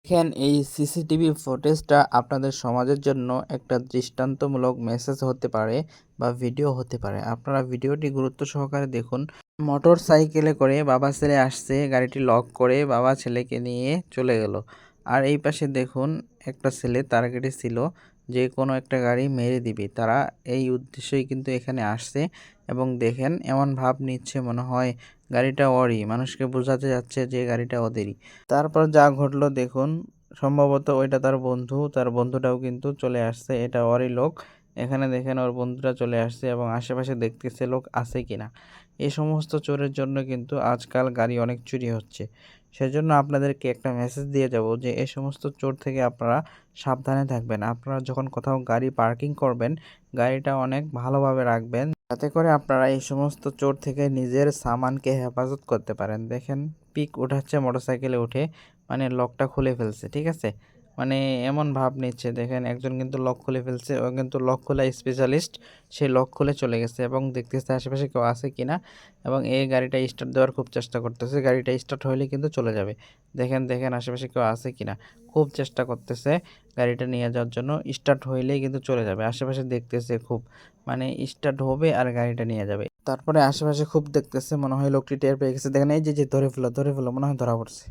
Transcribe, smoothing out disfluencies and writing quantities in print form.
দেখেন এই সিসিটিভি ফুটেজটা আপনাদের সমাজের জন্য একটা দৃষ্টান্তমূলক মেসেজ হতে পারে বা ভিডিও হতে পারে। আপনারা ভিডিওটি গুরুত্ব সহকারে দেখুন। মোটর সাইকেলে করে বাবা ছেলে আসছে, গাড়িটি লক করে বাবা ছেলেকে নিয়ে চলে গেল। আর এই পাশে দেখুন একটা ছেলে টার্গেটে ছিল যে কোনো একটা গাড়ি মেরে দিবে। তারা এই উদ্দেশ্যেই কিন্তু এখানে আসছে এবং দেখেন এমন ভাব নিচ্ছে মনে হয় গাড়িটা ওরই, মানুষকে বোঝাতে যাচ্ছে যে গাড়িটা ওদেরই। তারপর যা ঘটলো দেখুন, সম্ভবত ওইটা তার বন্ধু, তার বন্ধুটাও কিন্তু চলে আসছে, এটা ওরই লোক। এখানে দেখেন ওর বন্ধুটা চলে আসছে এবং আশেপাশে দেখতেছে লোক আছে কিনা। এই সমস্ত চোরের জন্য কিন্তু আজকাল গাড়ি অনেক চুরি হচ্ছে। সেজন্য আপনাদেরকে একটা মেসেজ দিয়ে যাব যে এই সমস্ত চোর থেকে আপনারা সাবধানে থাকবেন। আপনারা যখন কোথাও গাড়ি পার্কিং করবেন, গাড়িটা অনেক ভালোভাবে রাখবেন, যাতে করে আপনারা এই সমস্ত চোর থেকে নিজের সামানকে হেফাজত করতে পারেন। দেখেন পিক উঠাচ্ছে মোটরসাইকেলে উঠে, মানে লকটা খুলে ফেলছে, ঠিক আছে? মানে এমন ভাব নিচ্ছে, দেখেন একজন কিন্তু লক খুলে ফেলছে, ও কিন্তু লক খোলা স্পেশালিস্ট। সে লক খুলে চলে গেছে এবং দেখতেছে আশেপাশে কেউ আছে কিনা এবং এই গাড়িটা স্টার্ট দেওয়ার খুব চেষ্টা করতেছে। গাড়িটা স্টার্ট হইলে কিন্তু চলে যাবে। দেখেন দেখেন আশেপাশে কেউ আছে কিনা, খুব চেষ্টা করতেছে গাড়িটা নিয়ে যাওয়ার জন্য। স্টার্ট হইলেই কিন্তু চলে যাবে। আশেপাশে দেখতেছে খুব, মানে স্টার্ট হবে আর গাড়িটা নিয়ে যাবে। তারপরে আশেপাশে খুব দেখতেছে, মনে হয় লোকটি টের পেয়ে গেছে। দেখেন এই যে ধরে ফেলো, ধরে ফেলো, মনে হয় ধরা পড়ছে।